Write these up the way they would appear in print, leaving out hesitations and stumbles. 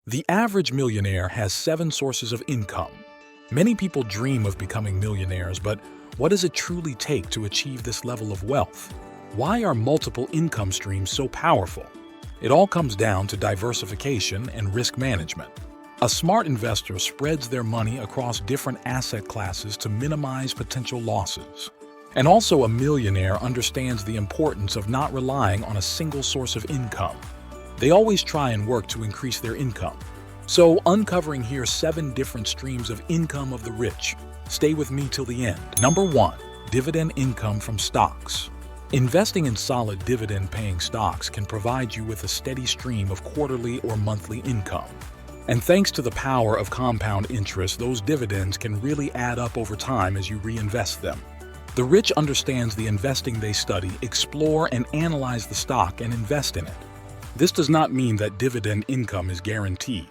The average millionaire has 7 sources of income. Many people dream of becoming millionaires, but what does it truly take to achieve this level of wealth? Why are multiple income streams so powerful? It all comes down to diversification and risk management. A smart investor spreads their money across different asset classes to minimize potential losses. And also, a millionaire understands the importance of not relying on a single source of income. They always try and work to increase their income. So, uncovering here 7 different streams of income of the rich. Stay with me till the end. Number 1. Dividend income from stocks. Investing in solid dividend-paying stocks can provide you with a steady stream of quarterly or monthly income. And thanks to the power of compound interest, those dividends can really add up over time as you reinvest them. The rich understands the investing they study, explore, and analyze the stock and invest in it. This does not mean that dividend income is guaranteed,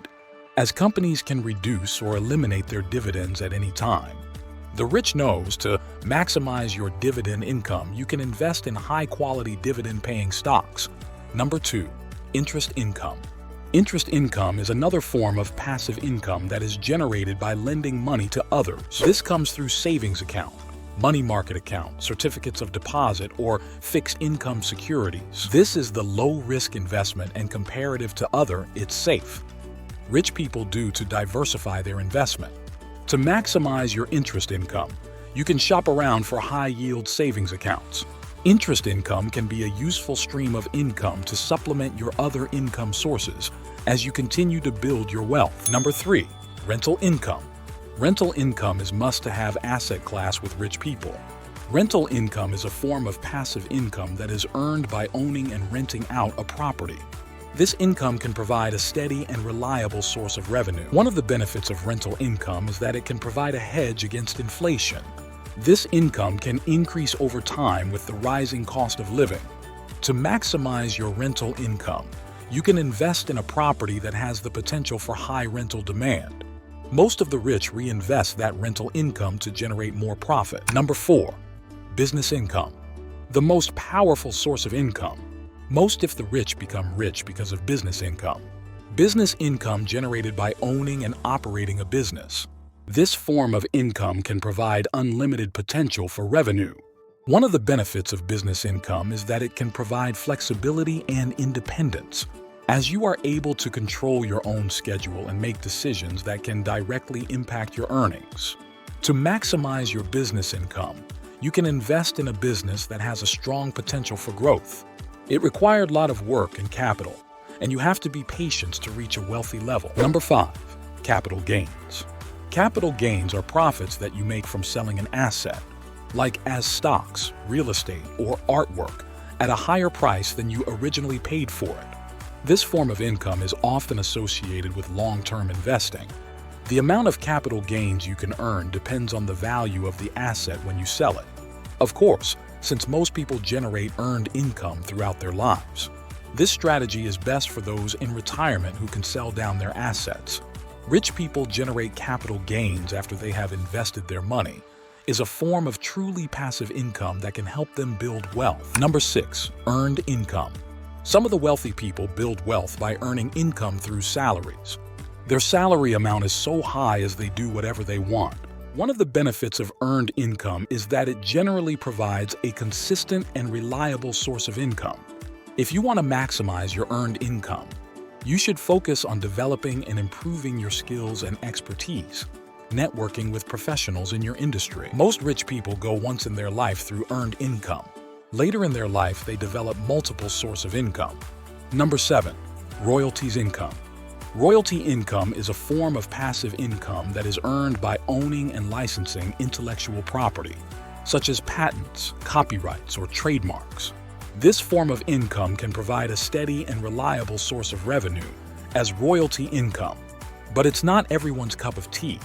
as companies can reduce or eliminate their dividends at any time. The rich knows to maximize your dividend income, you can invest in high-quality dividend-paying stocks. Number 2. Interest income. Interest income is another form of passive income that is generated by lending money to others. This comes through savings account, money market account, certificates of deposit, or fixed income securities. This is the low-risk investment, and comparative to other, it's safe. Rich people do to diversify their investment. To maximize your interest income, you can shop around for high-yield savings accounts. Interest income can be a useful stream of income to supplement your other income sources as you continue to build your wealth. Number 3. Rental income. Rental income is must-have asset class with rich people. Rental income is a form of passive income that is earned by owning and renting out a property. This income can provide a steady and reliable source of revenue. One of the benefits of rental income is that it can provide a hedge against inflation. This income can increase over time with the rising cost of living. To maximize your rental income, you can invest in a property that has the potential for high rental demand. Most of the rich reinvest that rental income to generate more profit. Number 4. Business income. The most powerful source of income. Most of the rich become rich because of business income. Business income generated by owning and operating a business. This form of income can provide unlimited potential for revenue. One of the benefits of business income is that it can provide flexibility and independence, as you are able to control your own schedule and make decisions that can directly impact your earnings. To maximize your business income, you can invest in a business that has a strong potential for growth. It required a lot of work and capital, and you have to be patient to reach a wealthy level. Number 5. Capital gains. Capital gains are profits that you make from selling an asset, like as stocks, real estate, or artwork, at a higher price than you originally paid for it. This form of income is often associated with long-term investing. The amount of capital gains you can earn depends on the value of the asset when you sell it. Of course, since most people generate earned income throughout their lives, this strategy is best for those in retirement who can sell down their assets. Rich people generate capital gains after they have invested their money, is a form of truly passive income that can help them build wealth. Number 6. Earned income. Some of the wealthy people build wealth by earning income through salaries. Their salary amount is so high as they do whatever they want. One of the benefits of earned income is that it generally provides a consistent and reliable source of income. If you want to maximize your earned income, you should focus on developing and improving your skills and expertise, networking with professionals in your industry. Most rich people go once in their life through earned income. Later in their life, they develop multiple sources of income. Number 7. Royalties income. Royalty income is a form of passive income that is earned by owning and licensing intellectual property, such as patents, copyrights, or trademarks. This form of income can provide a steady and reliable source of revenue as royalty income. But it's not everyone's cup of tea.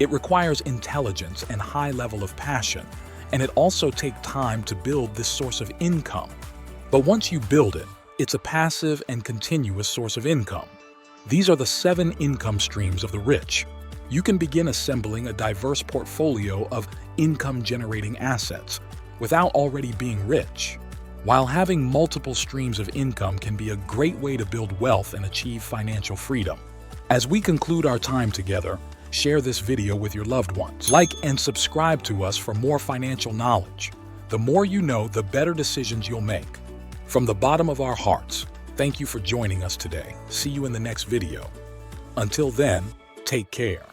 It requires intelligence and high level of passion, and it also takes time to build this source of income. But once you build it, it's a passive and continuous source of income. These are the 7 income streams of the rich. You can begin assembling a diverse portfolio of income-generating assets without already being rich. While having multiple streams of income can be a great way to build wealth and achieve financial freedom. As we conclude our time together, share this video with your loved ones. Like and subscribe to us for more financial knowledge. The more you know, the better decisions you'll make. From the bottom of our hearts, thank you for joining us today. See you in the next video. Until then, take care.